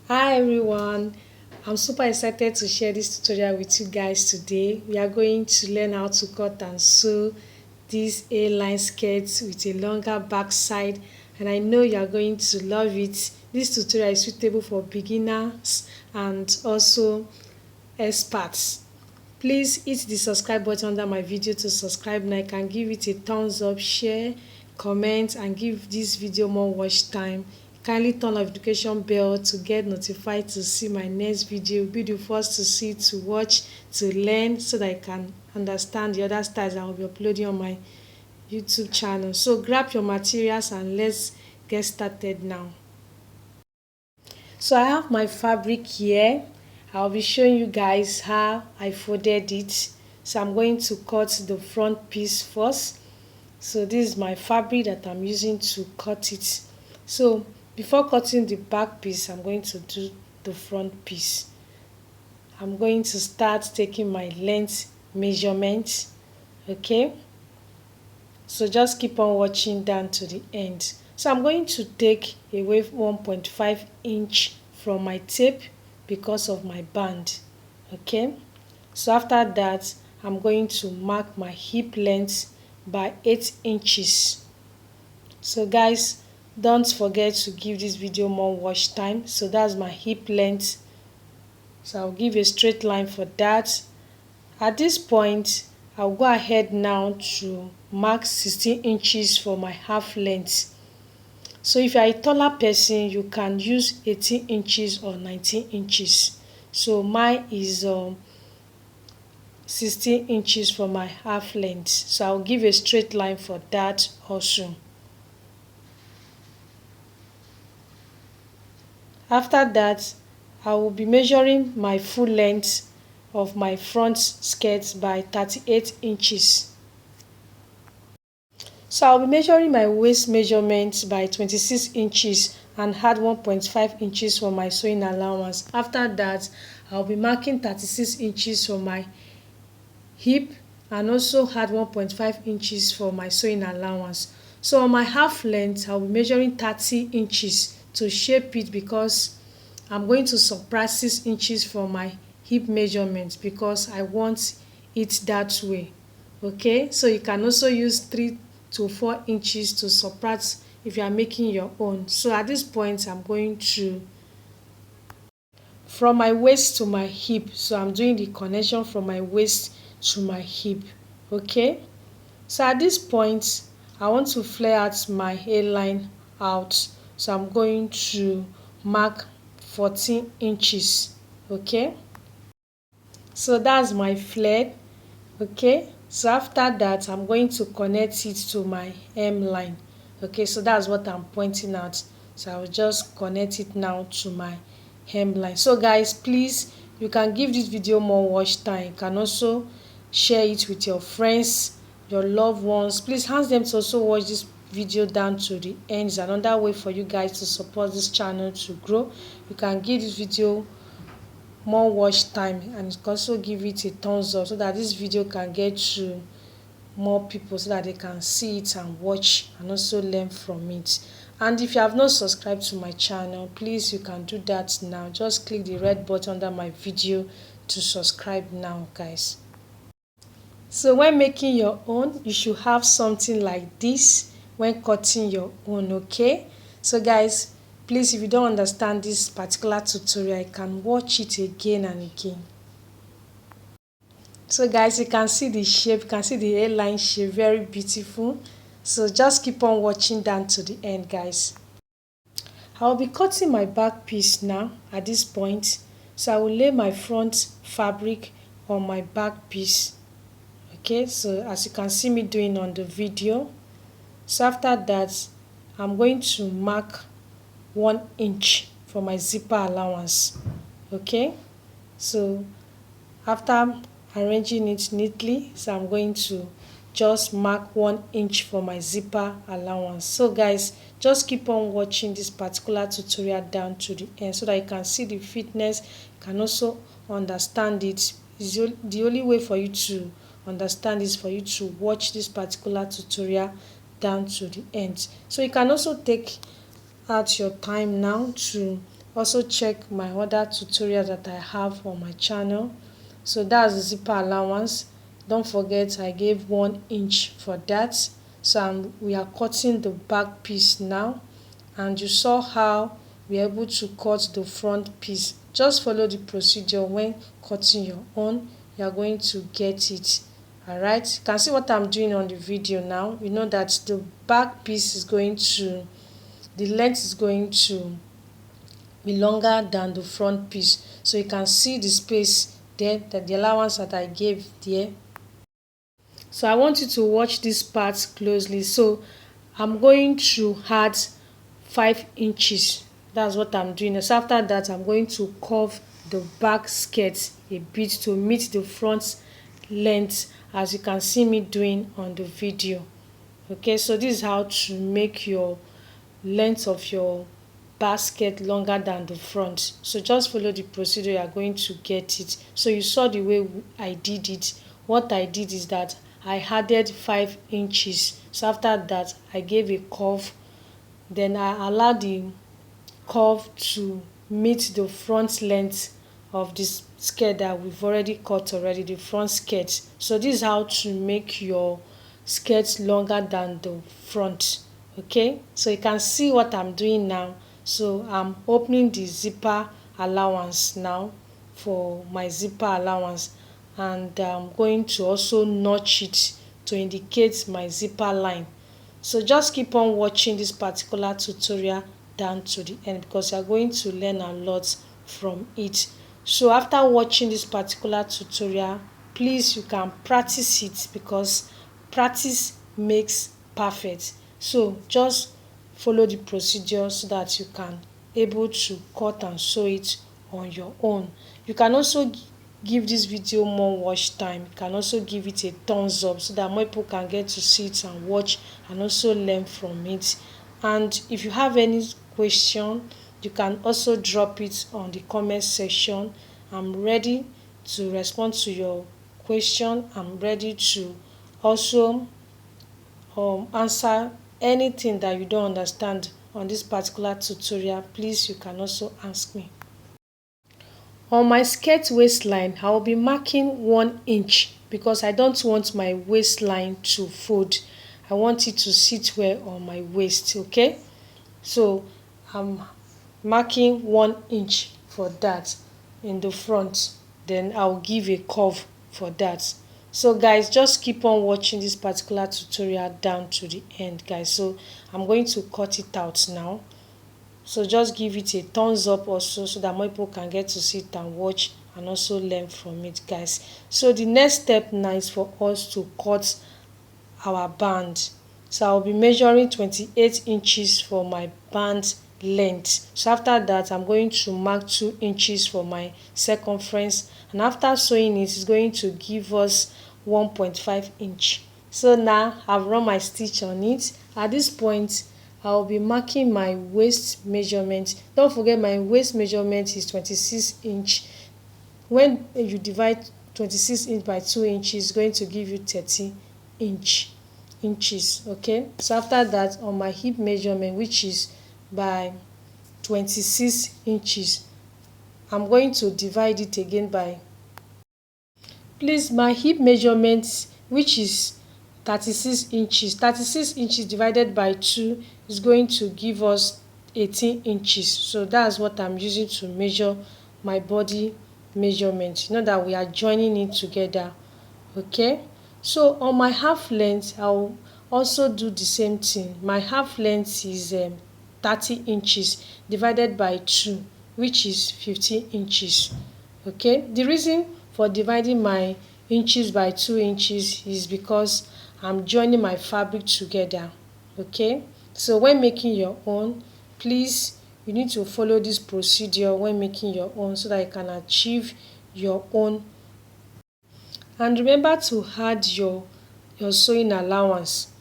Hi everyone, I'm super excited to share this tutorial with you guys today. We are going to learn how to cut and sew these A-line skirts with a longer back side, and I know you are going to love it. This tutorial is suitable for beginners and also experts. Please hit the subscribe button under my video to subscribe now. You can give it a thumbs up, share, comment and give this video more watch time. Kindly turn on notification bell to get notified to see my next video. Be the first to see, to watch, to learn so that I can understand the other styles I will be uploading on my YouTube channel. So grab your materials and let's get started now. So I have my fabric here. I'll be showing you guys how I folded it. So I'm going to cut the front piece first. So this is my fabric that I'm using to cut it. So before cutting the back piece, I'm going to do the front piece. I'm going to start taking my length measurement. Okay, so just keep on watching down to the end. So I'm going to take away 1.5 inch from my tape because of my band. Okay, so after that I'm going to mark my hip length by 8 inches. So guys, don't forget to give this video more watch time. So that's my hip length. So I'll give a straight line for that. At this point, I'll go ahead now to mark 16 inches for my half length. So if you are a taller person, you can use 18 inches or 19 inches. So mine is 16 inches for my half length. So I'll give a straight line for that also. After that, I will be measuring my full length of my front skirt by 38 inches. So I'll be measuring my waist measurement by 26 inches and add 1.5 inches for my sewing allowance. After that, I'll be marking 36 inches for my hip and also add 1.5 inches for my sewing allowance. So on my half length, I'll be measuring 30 inches to shape it because I'm going to subtract 6 inches from my hip measurement because I want it that way. Okay, so you can also use 3 to 4 inches to subtract if you are making your own. So at this point, I'm going to from my waist to my hip. So I'm doing the connection from my waist to my hip. Okay, so at this point, I want to flare out my hairline out. So I'm going to mark 14 inches. Okay, so that's my flare. Okay, so after that I'm going to connect it to my hemline. Okay, so that's what I'm pointing out. So I will just connect it now to my hemline. So guys, please, you can give this video more watch time. You can also share it with your friends, your loved ones. Please ask them to also watch this video down to the end. It's another way for you guys to support this channel to grow. You can give this video more watch time and you can also give it a thumbs up so that this video can get to more people so that they can see it and watch and also learn from it. And if you have not subscribed to my channel, please, you can do that now. Just click the red button under my video to subscribe now, guys. So when making your own, you should have something like this when cutting your own. Okay, so guys, please, if you don't understand this particular tutorial, you can watch it again and again. So guys, you can see the shape, you can see the hairline shape, very beautiful. So just keep on watching down to the end, guys. I'll be cutting my back piece now at this point. So I will lay my front fabric on my back piece. Okay, so as you can see me doing on the video. So after that, I'm going to mark 1 inch for my zipper allowance. Okay, so after arranging it neatly, so I'm going to just mark 1 inch for my zipper allowance. So guys, just keep on watching this particular tutorial down to the end so that you can see the fitness, you can also understand it. It's the only way for you to understand is for you to watch this particular tutorial down to the end. So you can also take out your time now to also check my other tutorials that I have on my channel. So that's the zipper allowance. Don't forget I gave 1 inch for that. So we are cutting the back piece now, and you saw how we are able to cut the front piece. Just follow the procedure. When cutting your own, you are going to get it. Alright, you can see what I'm doing on the video now. You know that the back piece is going to, the length is going to be longer than the front piece. So you can see the space there, that the allowance that I gave there. So I want you to watch this part closely. So I'm going to add 5 inches. That's what I'm doing. So after that, I'm going to curve the back skirt a bit to meet the front length, as you can see me doing on the video. Okay, so this is how to make your length of your basket longer than the front. So just follow the procedure, you are going to get it. So you saw the way I did it. What I did is that I added 5 inches. So after that, I gave a curve. Then I allowed the curve to meet the front length of this skirt that we've already cut already, the front skirt. So this is how to make your skirt longer than the front. Okay, so you can see what I'm doing now. So I'm opening the zipper allowance now for my zipper allowance, and I'm going to also notch it to indicate my zipper line. So just keep on watching this particular tutorial down to the end, because you are going to learn a lot from it. So after watching this particular tutorial, please, you can practice it, because practice makes perfect. So just follow the procedure so that you can able to cut and sew it on your own. You can also give this video more watch time. You can also give it a thumbs up so that more people can get to see it and watch and also learn from it. And if you have any question, you can also drop it on the comment section. I'm ready to respond to your question. I'm ready to also answer anything that you don't understand on this particular tutorial. Please, you can also ask me. On my skirt waistline, I will be marking 1 inch, because I don't want my waistline to fold. I want it to sit well on my waist. Okay, so I'm marking 1 inch for that in the front. Then I'll give a curve for that. So guys, just keep on watching this particular tutorial down to the end, guys. So I'm going to cut it out now. So just give it a thumbs up also, so that more people can get to see it and watch and also learn from it, guys. So the next step now is for us to cut our band. So I'll be measuring 28 inches for my band length. So after that, I'm going to mark 2 inches for my circumference, and after sewing it, it's going to give us 1.5 inch. So now I've run my stitch on it. At this point, I'll be marking my waist measurement. Don't forget, my waist measurement is 26 inch. When you divide 26 inch by 2 inches, it's going to give you 30 inches. Okay, so after that, on my hip measurement, which is by 26 inches, I'm going to divide it again by, please, my hip measurement, which is 36 inches. 36 inches divided by 2 is going to give us 18 inches. So that's what I'm using to measure my body measurement. You know that we are joining it together. Okay, so on my half length, I'll also do the same thing. My half length is 30 inches divided by 2, which is 15 inches. Okay, the reason for dividing my inches by 2 inches is because I'm joining my fabric together. Okay, so when making your own, please, you need to follow this procedure when making your own, so that you can achieve your own. And remember to add your sewing allowance.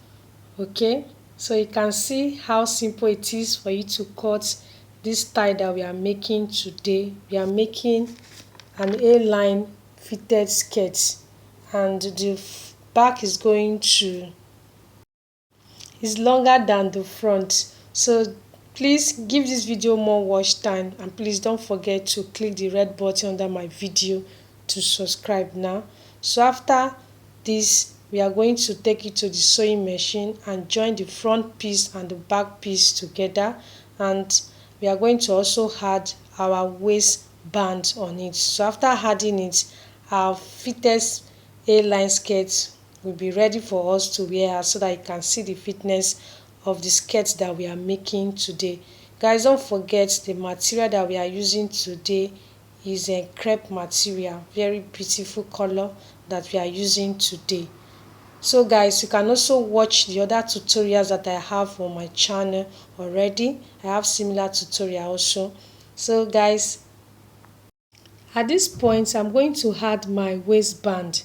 Okay, so you can see how simple it is for you to cut this tie that we are making today. We are making an A-line fitted skirt, and the back is going to, is longer than the front. So Please give this video more watch time, and please don't forget to click the red button under my video to subscribe now. So after this, we are going to take it to the sewing machine and join the front piece and the back piece together, and we are going to also add our waistband on it. So after adding it, our fitted A-line skirt will be ready for us to wear so that you can see the fitness of the skirt that we are making today. Guys, don't forget the material that we are using today is a crepe material, very beautiful color that we are using today. So guys, you can also watch the other tutorials that I have on my channel already. I have similar tutorial also. So guys, at this point I'm going to add my waistband,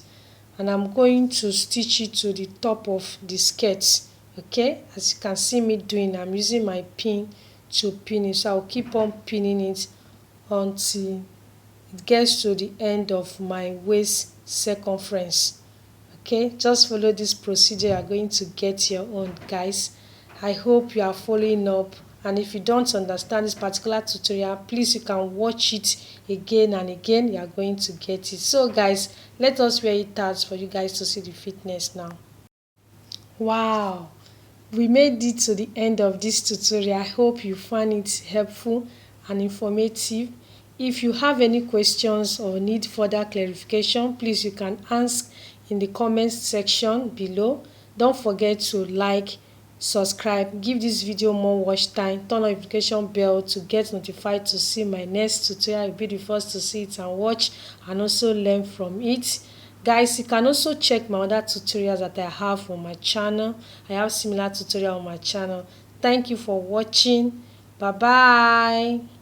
and I'm going to stitch it to the top of the skirt. Okay, as you can see me doing, I'm using my pin to pin it, so I'll keep on pinning it until it gets to the end of my waist circumference. Okay, just follow this procedure, you are going to get your own, guys. I hope you are following up, and if you don't understand this particular tutorial, please you can watch it again and again, you are going to get it. So guys, let us wear it out for you guys to see the fitness now. Wow, we made it to the end of this tutorial. I hope you find it helpful and informative. If you have any questions or need further clarification, please you can ask in the comments section below. Don't forget to like, subscribe, give this video more watch time, turn on notification bell to get notified to see my next tutorial. You'll be the first to see it and watch and also learn from it. Guys, you can also check my other tutorials that I have on my channel. I have similar tutorial on my channel. Thank you for watching. Bye bye.